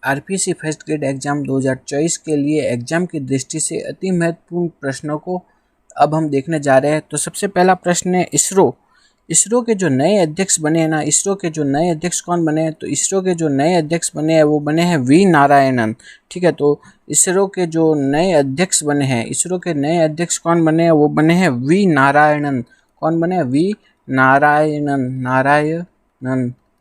RPSC first grade exam 2024 के लिए exam की दृष्टि से अति महत्वपूर्ण प्रश्नों को अब हम देखने जा रहे हैं। तो सबसे पहला प्रश्न है इसरो के जो नए अध्यक्ष बने हैं ना, इसरो के जो नए अध्यक्ष कौन बने हैं? तो इसरो के जो नए अध्यक्ष बने हैं वो बने हैं वी नारायणन। ठीक है, तो इसरो के जो नए अध्यक्ष बने हैं, इसरो के नए अध्यक्ष कौन बने हैं? वो बने हैं वी नारायणन। कौन बने हैं? वी नारायणन।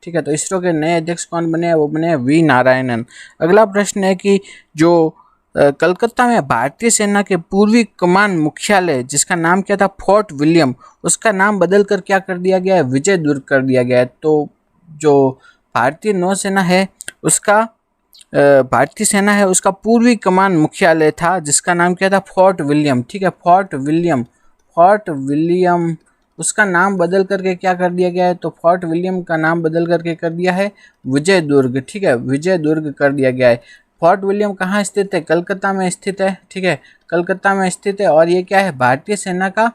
ठीक है, तो इसरो के नए अध्यक्ष कौन बने हैं? वो बने हैं वी नारायणन। अगला प्रश्न है कि जो कलकत्ता में भारतीय सेना के पूर्वी कमान मुख्यालय जिसका नाम क्या था? फोर्ट विलियम, उसका नाम बदलकर क्या कर दिया गया है? विजय दुर्ग कर दिया गया है। तो जो भारतीय नौसेना है उसका भारतीय सेना है उसका पूर्वी कमान मुख्यालय था जिसका नाम क्या था? Fort William. ठीक है, फोर्ट विलियम उसका नाम बदल करके क्या कर दिया गया है? तो फोर्ट विलियम का नाम बदल करके कर दिया है विजय दुर्ग। ठीक है, विजय दुर्ग कर दिया गया है। फोर्ट विलियम कहाँ स्थित है? कलकत्ता में स्थित है। ठीक है, कलकत्ता में स्थित है और ये क्या है? भारतीय सेना का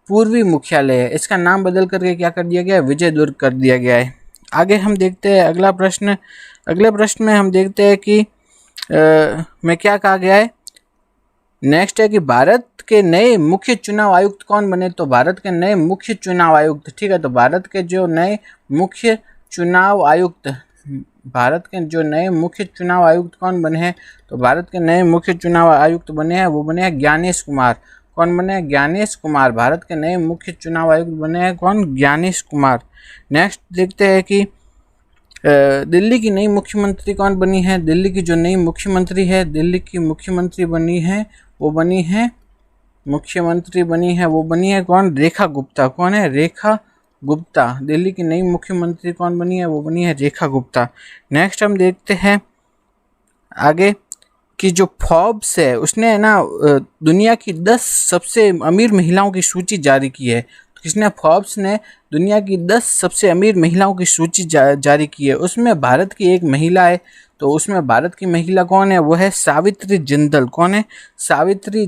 पूर्वी मुख्यालय है। इसका नाम बदल करके क्या कर दिया गया है? विजय दुर्ग कर दिया गया है। आगे हम देखते हैं अगला प्रश्न। अगले प्रश्न में हम देखते हैं कि में क्या कहा गया है। नेक्स्ट है कि भारत के नए मुख्य चुनाव आयुक्त कौन बने? तो भारत के नए मुख्य चुनाव आयुक्त, ठीक है, तो भारत के जो नए मुख्य चुनाव आयुक्त कौन बने हैं? तो भारत के नए मुख्य चुनाव आयुक्त बने हैं वो बने हैं ज्ञानेश कुमार। कौन बने हैं? ज्ञानेश कुमार। भारत के नए मुख्य चुनाव आयुक्त बने हैं कौन? ज्ञानेश कुमार। नेक्स्ट देखते हैं कि दिल्ली की नई मुख्यमंत्री कौन बनी है? दिल्ली की जो नई मुख्यमंत्री है, दिल्ली की मुख्यमंत्री बनी है वो बनी है कौन? रेखा गुप्ता। कौन है? रेखा गुप्ता। दिल्ली की नई मुख्यमंत्री कौन बनी है? वो बनी है रेखा गुप्ता। नेक्स्ट हम देखते हैं आगे कि जो फॉर्ब्स है उसने ना दुनिया की 10 सबसे अमीर महिलाओं की सूची जारी की है। तो किसने? फॉर्ब्स ने दुनिया की 10 सबसे अमीर महिलाओं की सूची जारी की है। उसमें भारत की एक महिला है। तो उसमें भारत की महिला कौन है? वो है सावित्री जिंदल। कौन है? सावित्री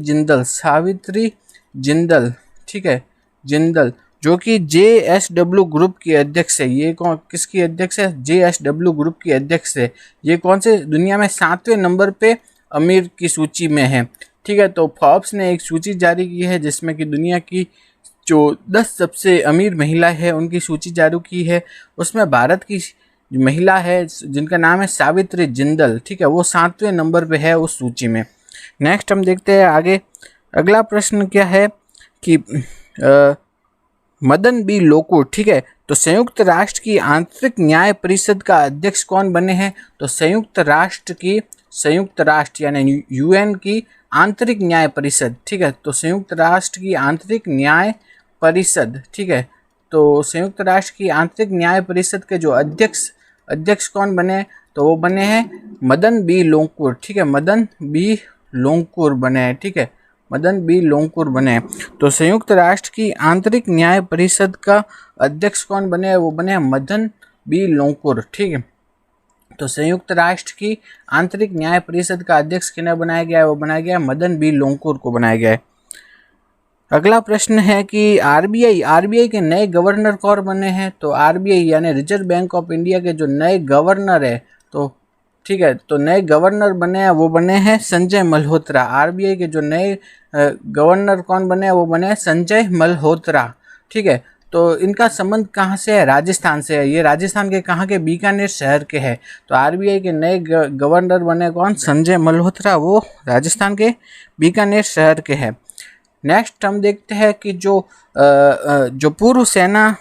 जिंदल। ठीक है, जिंदल, जो कि JSW ग्रुप की अध्यक्ष है। ये कौन किसकी अध्यक्ष है? JSW ग्रुप की अध्यक्ष है। ये कौन से दुनिया में 7वें नंबर पे अमीर की सूची में है। ठीक है, तो फॉर्ब्स ने एक सूची जारी की है जिसमें कि दुनिया की जो 10 सबसे अमीर महिला है उनकी सूची जारी की है। उसमें भारत की महिला है जिनका नाम है सावित्री जिंदल। ठीक है, वो 7वें नंबर पे है उस सूची में। नेक्स्ट हम देखते हैं आगे। अगला प्रश्न क्या है कि मदन बी लोकुर, ठीक है, तो संयुक्त राष्ट्र की आंतरिक न्याय परिषद का अध्यक्ष कौन बने हैं? तो संयुक्त राष्ट्र यानी UN की आंतरिक न्याय परिषद, ठीक है, तो संयुक्त राष्ट्र की आंतरिक न्याय परिषद, ठीक है, तो संयुक्त राष्ट्र की आंतरिक न्याय परिषद के जो अध्यक्ष कौन बने? तो वो बने हैं मदन बी लोकुर। ठीक है, मदन बी लोकुर बने हैं। ठीक है, मदन बी लोकुर बने। तो संयुक्त राष्ट्र की आंतरिक न्याय परिषद का अध्यक्ष कौन बने? वो बने मदन बी लोकुर। ठीक है, तो संयुक्त राष्ट्र की आंतरिक न्याय परिषद का अध्यक्ष किन्हें बनाया गया है? वो बनाया गया मदन बी लोकुर को बनाया गया है। अगला प्रश्न है कि आरबीआई के नए गवर्नर कौन बने हैं? तो आरबीआई यानी रिजर्व बैंक ऑफ इंडिया के जो नए गवर्नर है, तो ठीक है, तो नए गवर्नर बने हैं वो बने हैं संजय मल्होत्रा। आरबीआई के जो नए गवर्नर कौन बने हैं? वो बने हैं संजय मल्होत्रा। ठीक है, तो इनका संबंध कहाँ से है? राजस्थान से है। ये राजस्थान के कहाँ के? बीकानेर शहर के हैं। तो आरबीआई के नए गवर्नर बने कौन? संजय मल्होत्रा, वो राजस्थान के बीकानेर शहर के हैं। नेक्स्ट हम देखते हैं कि जो पूर्व सेना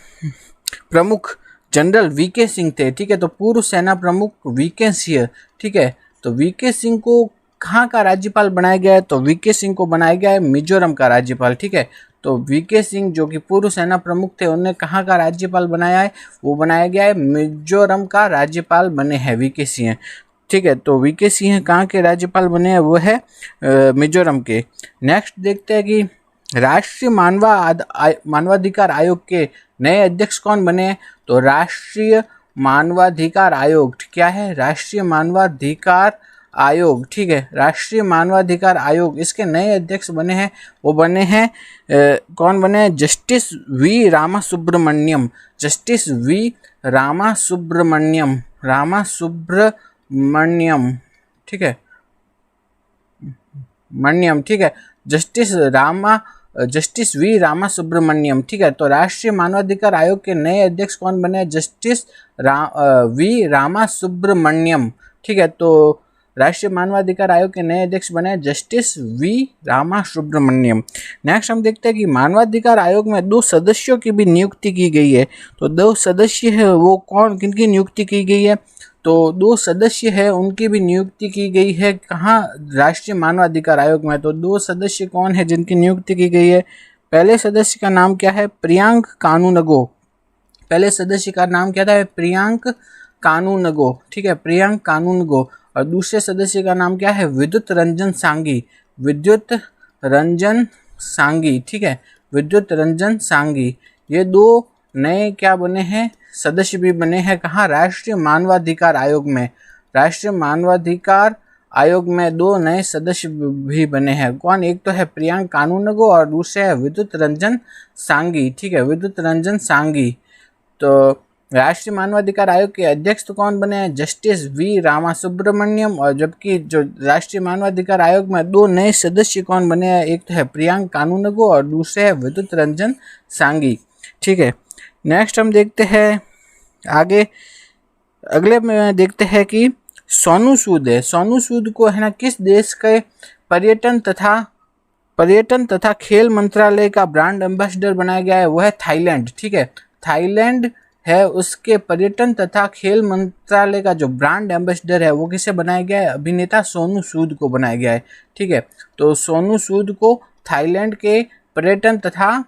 प्रमुख जनरल वीके सिंह थे, ठीक है, तो पूर्व सेना प्रमुख वीके सिंह, ठीक है, तो वीके सिंह को कहाँ का राज्यपाल बनाया गया है? तो वीके सिंह को बनाया गया है मिजोरम का राज्यपाल। ठीक है, तो वीके सिंह जो कि पूर्व सेना प्रमुख थे उन्हें कहाँ का राज्यपाल बनाया है? वो बनाया गया है मिजोरम का राज्यपाल बने हैं वीके सिंह। ठीक है, तो वीके सिंह कहाँ के राज्यपाल बने हैं? वो है मिजोरम के। नेक्स्ट देखते हैं कि राष्ट्रीय मानवाधिकार आयोग के नए अध्यक्ष कौन बने हैं? तो राष्ट्रीय मानवाधिकार आयोग क्या है? राष्ट्रीय मानवाधिकार आयोग। ठीक है, राष्ट्रीय मानवाधिकार आयोग, इसके नए अध्यक्ष बने हैं वो बने हैं कौन बने हैं? Justice we Ramasubramaniam. मण्यम, ठीक है, मण्यम, ठीक है, जस्टिस वी रामा सुब्रमण्यम, ठीक है। तो राष्ट्रीय मानवाधिकार आयोग के नए अध्यक्ष कौन बने? जस्टिस वी रामा सुब्रमण्यम, ठीक है। तो राष्ट्रीय मानवाधिकार आयोग के नए अध्यक्ष बने justice V Rama Subramanian. Next हम देखते हैं कि मानवाधिकार आयोग में 2 सदस्यों की भी नियुक्ति की गई है। तो 2 सदस्य है वो कौन, किनकी नियुक्ति की गई है? तो 2 सदस्य है उनकी भी नियुक्ति की गई है। कहाँ? राष्ट्रीय मानवाधिकार आयोग में। तो 2 सदस्य कौन है जिनकी नियुक्ति की गई है? पहले सदस्य का नाम क्या है? प्रियांक कानूनगो। पहले सदस्य का नाम क्या था? प्रियांक कानूनगो, ठीक है, प्रियांक कानूनगो। और दूसरे सदस्य का नाम क्या है? विद्युत रंजन सांगी, विद्युत रंजन सांगी, ठीक है, विद्युत रंजन सांगी। ये 2 नए क्या बने हैं? सदस्य भी बने हैं। कहाँ? राष्ट्रीय मानवाधिकार आयोग में। राष्ट्रीय मानवाधिकार आयोग में 2 नए सदस्य भी बने हैं। कौन? एक तो है प्रियांक कानूनगो और दूसरे है विद्युत रंजन सांगी, ठीक है, विद्युत रंजन सांगी। तो राष्ट्रीय मानवाधिकार आयोग के अध्यक्ष तो कौन बने हैं? Justice V Rama Subramanian. और जबकि जो राष्ट्रीय मानवाधिकार आयोग में 2 नए सदस्य कौन बने हैं? एक तो है प्रियांक कानूनगो और दूसरे है विद्युत रंजन सांगी, ठीक है। नेक्स्ट हम देखते हैं आगे, अगले में देखते हैं कि सोनू सूद है। सोनू सूद को है ना किस देश के पर्यटन तथा खेल मंत्रालय का ब्रांड एम्बेसडर बनाया गया है? वो है थाईलैंड, ठीक है, थाईलैंड है उसके पर्यटन तथा खेल मंत्रालय का जो ब्रांड एम्बेसडर है वो किसे बनाया गया है? अभिनेता सोनू सूद को बनाया गया है, ठीक है। तो सोनू सूद को थाईलैंड के पर्यटन तथा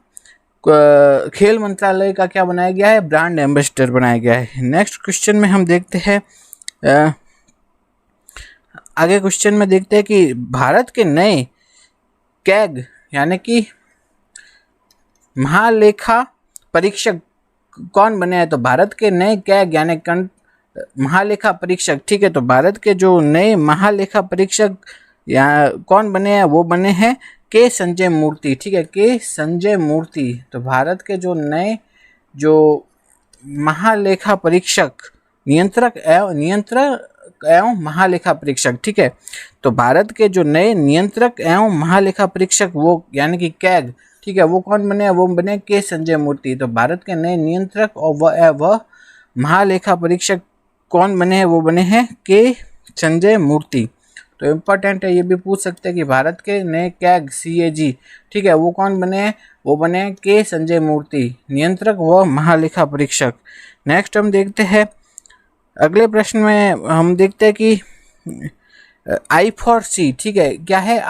खेल मंत्रालय का क्या बनाया गया है? ब्रांड एम्बेसडर बनाया गया है। नेक्स्ट क्वेश्चन में हम देखते हैं आगे क्वेश्चन में देखते हैं कि भारत के नए कैग यानी कि महालेखा परीक्षक कौन बने हैं? तो भारत के नए कैग यानी महालेखा परीक्षक, ठीक है। तो भारत के जो नए महालेखा परीक्षक कौन बने हैं? वो बने हैं के संजय मूर्ति, ठीक है, के संजय मूर्ति। तो भारत के जो नए महालेखा परीक्षक नियंत्रक एवं महालेखा परीक्षक, ठीक है। तो भारत के जो नए नियंत्रक एवं महालेखा परीक्षक वो यानी कि कैग, ठीक है, वो कौन बने? वो बने के संजय मूर्ति। तो भारत के नए नियंत्रक और वह महालेखा परीक्षक कौन बने हैं? वो बने हैं के संजय मूर्ति। तो इम्पोर्टेंट है, ये भी पूछ सकते हैं कि भारत के नए कैग CAG, ठीक है, वो कौन बने हैं? वो बने हैं के संजय मूर्ति, नियंत्रक व महालेखा परीक्षक। नेक्स्ट हम देखते हैं अगले प्रश्न में, हम देखते हैं कि I4C, ठीक है, क्या है?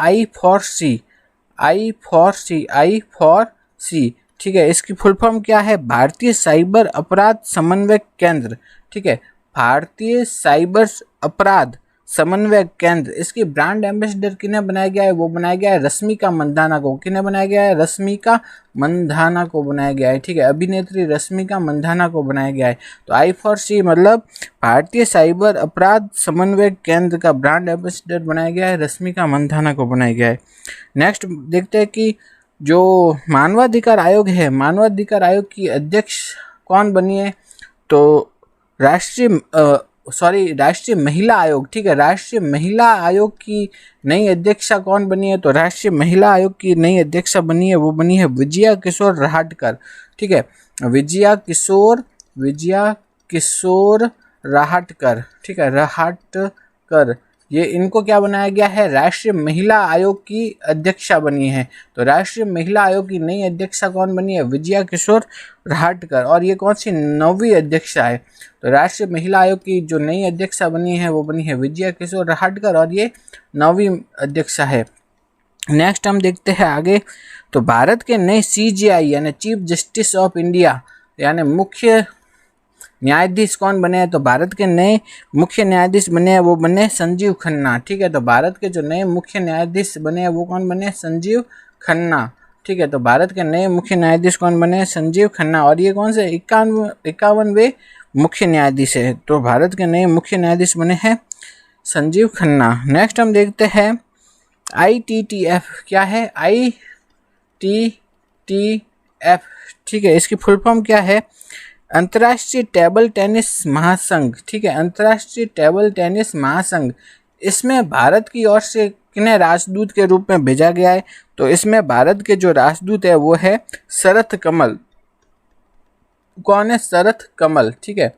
I4C, ठीक है, इसकी फुल फॉर्म क्या है? भारतीय साइबर अपराध समन्वय केंद्र, ठीक है, भारतीय साइबर अपराध समन्वय केंद्र। इसकी ब्रांड एम्बेसडर किन्हें बनाया गया है? वो बनाया गया है रश्मिका मंदाना को। किन्हें बनाया गया है? रश्मिका मंदाना को बनाया गया है, ठीक है, अभिनेत्री रश्मिका मंदाना को बनाया गया है। तो I4C मतलब भारतीय साइबर अपराध समन्वय केंद्र का ब्रांड एम्बेसडर बनाया गया है, रश्मिका मंदाना को बनाया गया है। नेक्स्ट देखते हैं कि जो मानवाधिकार आयोग है, मानवाधिकार आयोग की अध्यक्ष कौन बनी है? तो राष्ट्रीय महिला आयोग, ठीक है, राष्ट्रीय महिला आयोग की नई अध्यक्षा कौन बनी है? तो राष्ट्रीय महिला आयोग की नई अध्यक्षा बनी है, वो बनी है विजया किशोर रहाटकर, ठीक है, विजया किशोर रहाटकर, ठीक है, रहाटकर। ये इनको क्या बनाया गया है? राष्ट्रीय महिला आयोग की अध्यक्षा बनी है। तो राष्ट्रीय महिला आयोग की नई अध्यक्षा कौन बनी है? विजया किशोर रहाटकर। और ये कौन सी 9वीं अध्यक्षा है? तो राष्ट्रीय महिला आयोग की जो नई अध्यक्षा बनी है वो बनी है विजया किशोर रहाटकर और ये 9वीं अध्यक्षा है। नेक्स्ट हम देखते हैं आगे, तो भारत के नए CJI यानी चीफ जस्टिस ऑफ इंडिया यानी मुख्य न्यायाधीश कौन बने हैं? तो भारत के नए मुख्य न्यायाधीश बने हैं, वो बने संजीव खन्ना, ठीक है। तो भारत के जो नए मुख्य न्यायाधीश बने हैं वो कौन बने? संजीव खन्ना, ठीक है। तो भारत के नए मुख्य न्यायाधीश कौन बने? संजीव खन्ना। और ये कौन से 51वें मुख्य न्यायाधीश है? तो भारत के नए मुख्य न्यायाधीश बने हैं संजीव खन्ना। नेक्स्ट हम देखते हैं ITTF, क्या है? ITTF, ठीक है, इसकी फुल फॉर्म क्या है? अंतर्राष्ट्रीय टेबल टेनिस महासंघ, ठीक है, अंतर्राष्ट्रीय टेबल टेनिस महासंघ, इसमें भारत की ओर से किन्हें राजदूत के रूप में भेजा गया है? तो इसमें भारत के जो राजदूत है वो है शरथ कमल। कौन है? शरथ कमल, ठीक है।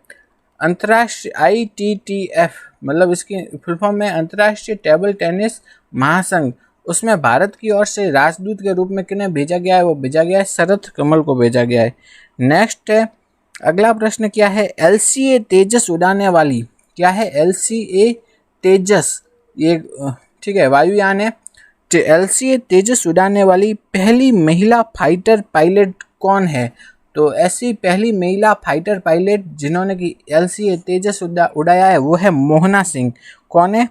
अंतर्राष्ट्रीय ITTF मतलब इसकी फुल फॉर्म में अंतर्राष्ट्रीय टेबल टेनिस महासंघ, उसमें भारत की ओर से राजदूत के रूप में किन्हें भेजा गया है? वो भेजा गया है शरथ कमल को भेजा गया है। नेक्स्ट है, अगला प्रश्न क्या है? LCA तेजस उड़ाने वाली, क्या है? LCA तेजस, ये ठीक है वायुयान है। LCA तेजस उड़ाने वाली पहली महिला फाइटर पायलट कौन है? तो ऐसी पहली महिला फाइटर पायलट जिन्होंने कि LCA तेजस उड़ाया है वो है मोहना सिंह। कौन है?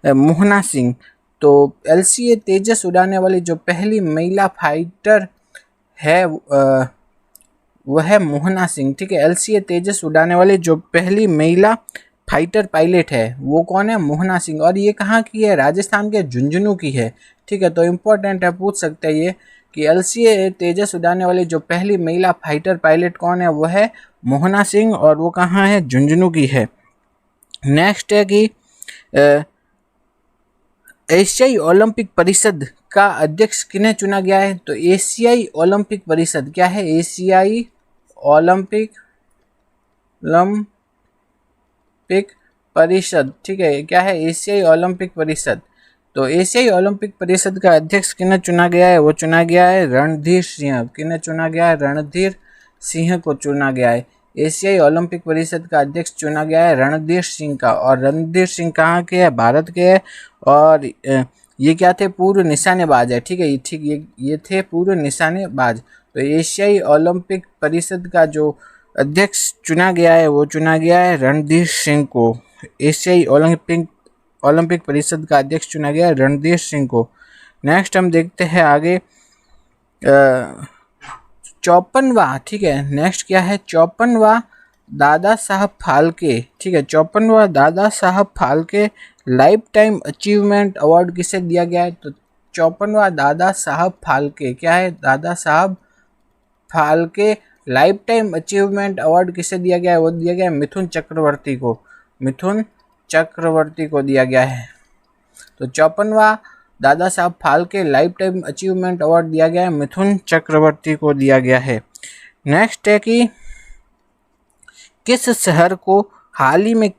मोहना सिंह। तो LCA तेजस उड़ाने वाली जो पहली महिला फाइटर है वो है मोहना सिंह, ठीक है। LCA तेजस उड़ाने वाली जो पहली महिला फाइटर पायलट है वो कौन है? मोहना सिंह। और ये कहाँ की है? राजस्थान के झुंझुनू की है, ठीक है। तो इम्पोर्टेंट है, पूछ सकते हैं ये कि LCA तेजस उड़ाने वाली जो पहली महिला फाइटर पायलट कौन है? वो है मोहना सिंह, और वो कहाँ है? झुंझुनू की है। नेक्स्ट है कि एशियाई ओलंपिक परिषद का अध्यक्ष किन्हें चुना गया है? तो एशियाई ओलंपिक परिषद क्या है? एशियाई ओलंपिक परिषद, ठीक है, क्या है? एशियाई ओलंपिक परिषद। तो एशियाई ओलंपिक परिषद का अध्यक्ष किन्हें चुना गया है? वो चुना गया है रणधीर सिंह। किन्हें चुना गया है? रणधीर सिंह को चुना गया है। एशियाई ओलंपिक परिषद का अध्यक्ष चुना गया है रणधीर सिंह का। और रणधीर सिंह कहाँ के है? भारत के है। और ये क्या थे? पूर्व निशानेबाज है, ठीक है, ठीक, ये थे पूर्व निशानेबाज। तो एशियाई ओलंपिक परिषद का जो अध्यक्ष चुना गया है वो चुना गया है रणधीर सिंह को। एशियाई ओलंपिक परिषद का अध्यक्ष चुना गया है रणधीर सिंह को। नेक्स्ट हम देखते हैं आगे 54वां, ठीक है, नेक्स्ट क्या है? 54वां दादा साहब फाल्के, ठीक है, 54वां Dada Saheb Phalke life time achievement award किसे दिया गया है? तो 54वां दादा साहब फाल्के क्या है? Dada Saheb Phalke life time achievement award किसे दिया गया है? वो दिया गया है मिथुन चक्रवर्ती को। मिथुन चक्रवर्ती को दिया गया है। तो 54वां Dada Saheb Phalke life time achievement award दिया गया है मिथुन चक्रवर्ती को दिया गया है। नेक्स्ट है कि किस शहर को हाल ही में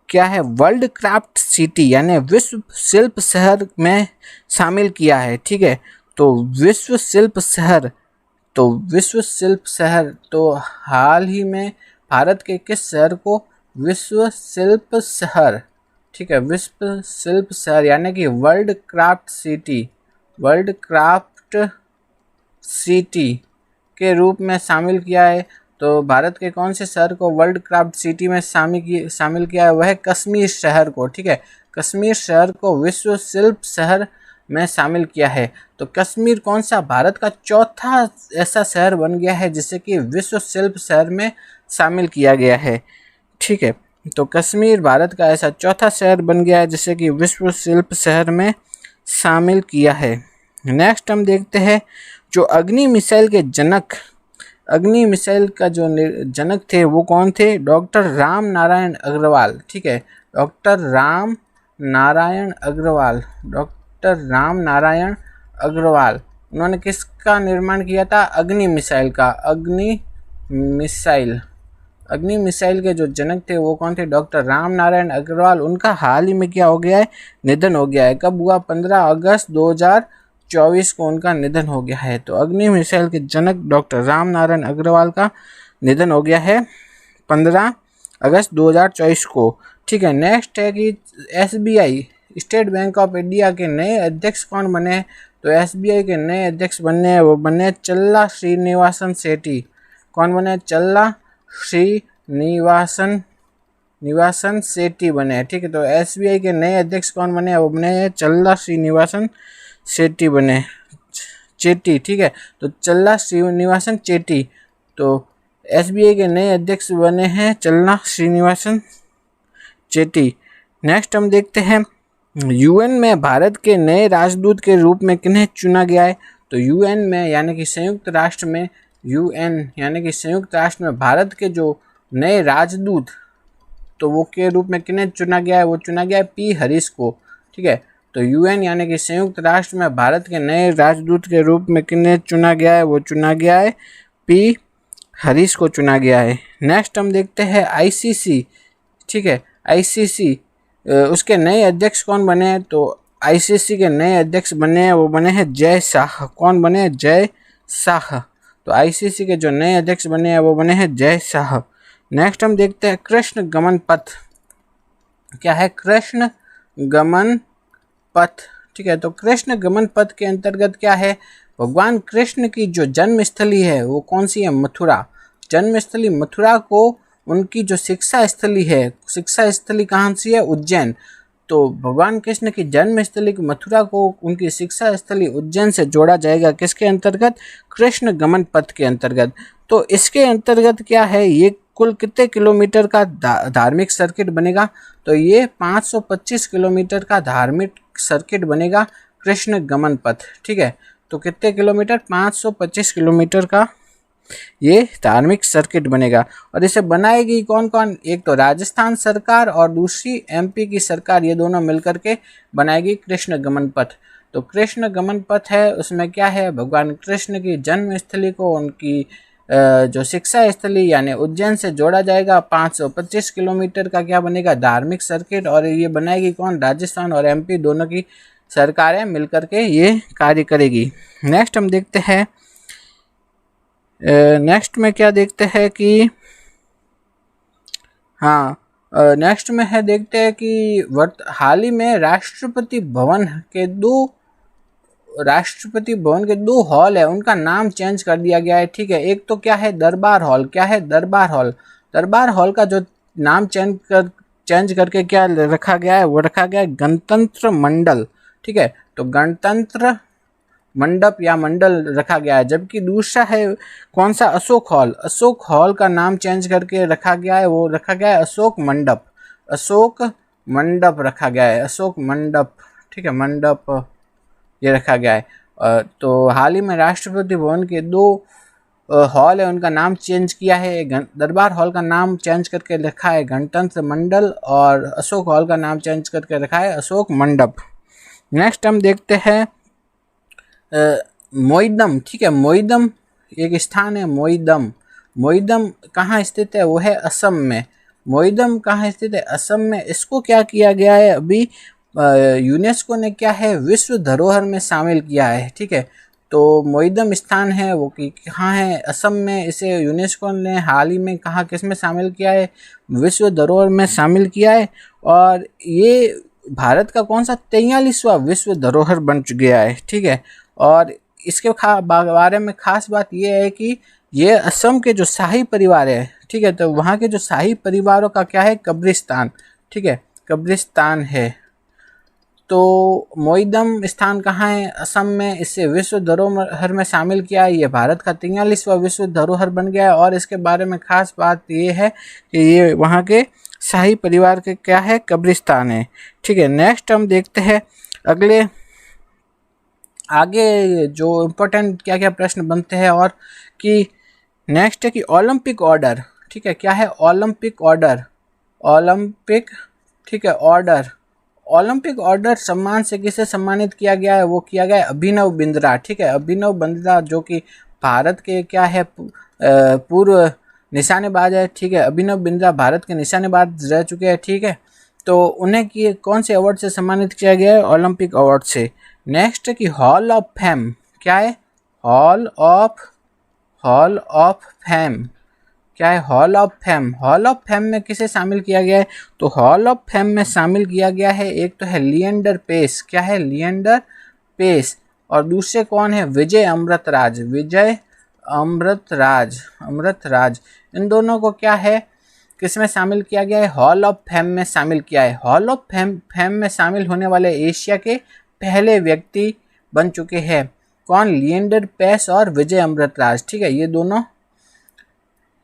क्या है वर्ल्ड क्राफ्ट सिटी यानी विश्व शिल्प शहर में शामिल किया है? ठीक है, तो विश्व शिल्प शहर तो हाल ही में भारत के किस शहर को विश्व शिल्प शहर, ठीक है, विश्व शिल्प शहर यानी कि वर्ल्ड क्राफ्ट सिटी के रूप में शामिल किया है? तो भारत के कौन से शहर को वर्ल्ड क्राफ्ट सिटी में शामिल किया है? वह कश्मीर शहर को, ठीक है, कश्मीर शहर को विश्व शिल्प शहर में शामिल किया है। तो कश्मीर कौन सा भारत का चौथा ऐसा शहर बन गया है जिसे कि विश्व शिल्प शहर में शामिल किया गया है, ठीक है। तो कश्मीर भारत का ऐसा चौथा शहर बन गया है जिसे कि विश्व शिल्प शहर में शामिल किया है। नेक्स्ट हम देखते हैं जो अग्नि मिसाइल का जो जनक थे वो कौन थे? डॉक्टर राम नारायण अग्रवाल, ठीक है, डॉक्टर राम नारायण अग्रवाल। उन्होंने किसका निर्माण किया था? अग्नि मिसाइल के जो जनक थे वो कौन थे? डॉक्टर राम नारायण अग्रवाल। उनका हाल ही में क्या हो गया है? निधन हो गया है। कब हुआ? 15 अगस्त 2024 को उनका निधन हो गया है। तो अग्नि मिसाइल के जनक डॉक्टर राम नारायण अग्रवाल का निधन हो गया है 15 अगस्त 2024 को, ठीक है। नेक्स्ट है कि SBI state bank of India के नए अध्यक्ष कौन बने? तो SBI के नए अध्यक्ष वो बने चल्ला श्रीनिवासन सेठी। कौन बने? चल्ला श्रीनिवासन सेठी बने, ठीक है। तो SBI के नए अध्यक्ष कौन बने? वो बने चल्ला श्रीनिवासन सेठी बने, चेट्टी, ठीक है। तो चल्ला श्रीनिवासन चेट्टी, तो SBI के नए अध्यक्ष बने हैं चल्ला श्रीनिवासन चेट्टी। नेक्स्ट हम देखते हैं UN में भारत के नए राजदूत के रूप में किन्हें चुना गया है? तो UN में यानी कि संयुक्त राष्ट्र में UN यानी कि संयुक्त राष्ट्र में भारत के जो नए राजदूत, तो वो के रूप में किन्हें चुना गया है? वो चुना गया है पी हरीश को। ठीक है, तो UN यानी कि संयुक्त राष्ट्र में भारत के नए राजदूत के रूप में किन्हें चुना गया है? वो चुना गया है पी हरीश को चुना गया है। नेक्स्ट हम देखते हैं ICC। ठीक है, ICC उसके नए अध्यक्ष कौन बने हैं? तो ICC के नए अध्यक्ष बने हैं, वो बने हैं जय शाह। कौन बने हैं? जय शाह। तो ICC के जो नए अध्यक्ष बने हैं वो बने हैं जय शाह। नेक्स्ट हम देखते हैं कृष्ण गमन पथ। क्या है? कृष्ण गमन पथ। ठीक है, तो कृष्ण गमन पथ के अंतर्गत क्या है? भगवान कृष्ण की जो जन्मस्थली है वो कौन सी है? मथुरा। जन्मस्थली मथुरा को उनकी जो शिक्षा स्थली है, शिक्षा स्थली कहाँ सी है? उज्जैन। तो भगवान कृष्ण की जन्मस्थली मथुरा को उनकी शिक्षा स्थली उज्जैन से जोड़ा जाएगा। किसके अंतर्गत? कृष्ण गमन पथ के अंतर्गत। तो इसके अंतर्गत क्या है? ये कुल कितने किलोमीटर का धार्मिक सर्किट बनेगा? तो ये 525 किलोमीटर का धार्मिक सर्किट बनेगा कृष्ण गमन पथ। ठीक है, तो कितने किलोमीटर? 525 किलोमीटर का ये धार्मिक सर्किट बनेगा। और इसे बनाएगी कौन कौन? एक तो राजस्थान सरकार और दूसरी MP की सरकार, ये दोनों मिलकर के बनाएगी कृष्ण गमन पथ। तो कृष्ण गमन पथ है, उसमें क्या है? भगवान कृष्ण की जन्मस्थली को उनकी जो शिक्षा स्थली यानी उज्जैन से जोड़ा जाएगा। 525 किलोमीटर का क्या बनेगा? धार्मिक सर्किट। और ये बनाएगी कौन? राजस्थान और MP दोनों की सरकारें मिलकर के ये कार्य करेगी। नेक्स्ट हम देखते हैं, नेक्स्ट में क्या देखते हैं कि नेक्स्ट में है देखते हैं कि हाल ही में राष्ट्रपति भवन के दो हॉल है, उनका नाम चेंज कर दिया गया है। ठीक है, एक तो क्या है? दरबार हॉल। क्या है? दरबार हॉल। दरबार हॉल का जो नाम चेंज करके क्या रखा गया है? वो रखा गया है गणतंत्र मंडल। ठीक है, तो गणतंत्र मंडप या मंडल रखा गया है। जबकि दूसरा है कौन सा? अशोक हॉल। अशोक हॉल का नाम चेंज करके रखा गया है, वो रखा गया है अशोक मंडप। अशोक मंडप रखा गया है, अशोक मंडप। ठीक है, मंडप ये रखा गया है। तो हाल ही में राष्ट्रपति भवन के दो हॉल है, उनका नाम चेंज किया है। दरबार हॉल का नाम चेंज करके रखा है गणतंत्र मंडल और अशोक हॉल का नाम चेंज करके रखा है अशोक मंडप। नेक्स्ट हम देखते हैं मोईदम। ठीक है, मोईदम एक स्थान है। मोईदम कहाँ स्थित है? वो है असम में। मोईदम कहाँ स्थित है? असम में। इसको क्या किया गया है? अभी यूनेस्को ने क्या है? विश्व धरोहर में शामिल किया है। ठीक है, तो मोईदम स्थान है वो कि कहाँ है? असम में। इसे यूनेस्को ने हाल ही में कहाँ किस में शामिल किया है? विश्व धरोहर में शामिल किया है। और ये भारत का कौन सा 43वां विश्व धरोहर बन गया है। ठीक है, और इसके बारे में खास बात यह है कि ये असम के जो शाही परिवार है, ठीक है, तो वहाँ के जो शाही परिवारों का क्या है? कब्रिस्तान। ठीक है, कब्रिस्तान है। तो मोईदम स्थान कहाँ है? असम में। इसे विश्व धरोहर में शामिल किया है। ये भारत का 43वां विश्व धरोहर बन गया है। और इसके बारे में खास बात ये है कि ये वहाँ के शाही परिवार के क्या है? कब्रिस्तान है। ठीक है, नेक्स्ट हम देखते हैं आगे जो इम्पोर्टेंट क्या क्या प्रश्न बनते हैं। और कि नेक्स्ट है कि ओलंपिक ऑर्डर। ठीक है, क्या है? Olympic order. ओलंपिक, ठीक है, ऑर्डर। ओलंपिक ऑर्डर सम्मान से किसे सम्मानित किया गया है? वो किया गया है अभिनव बिंद्रा। ठीक है, अभिनव बिंद्रा जो कि भारत के क्या है? पूर्व निशानेबाज है। ठीक है, अभिनव बिंद्रा भारत के निशानेबाज रह चुके हैं। ठीक है, तो उन्हें की कौन से अवार्ड से सम्मानित किया गया है? ओलंपिक अवार्ड से। नेक्स्ट की हॉल ऑफ फेम। क्या है? Hall of fame. क्या है? Hall of fame. Hall of fame में किसे शामिल किया गया है? तो हॉल ऑफ फेम में शामिल किया गया है, एक तो है लिएंडर पेस। क्या है? लिएंडर पेस। और दूसरे कौन है? विजय अमृतराज। विजय अमृतराज। इन दोनों को क्या है? किस में शामिल किया गया है? हॉल ऑफ फेम में शामिल किया है। हॉल ऑफ फेम में शामिल होने वाले एशिया के पहले व्यक्ति बन चुके हैं। कौन? लिएंडर पेस और विजय अमृतराज। ठीक है, ये दोनों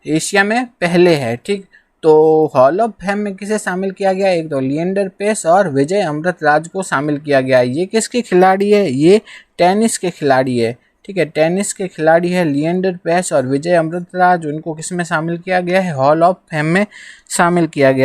एशिया में पहले है। ठीक, तो हॉल ऑफ फेम में किसे शामिल किया गया? एक तो लिएंडर पेस और विजय अमृतराज को शामिल किया गया है। ये किसके खिलाड़ी है? ये टेनिस के खिलाड़ी है। ठीक है। टेनिस के खिलाड़ी है लिएंडर पेस और विजय अमृतराज, उनको किस में शामिल किया गया है? हॉल ऑफ फेम में शामिल किया गया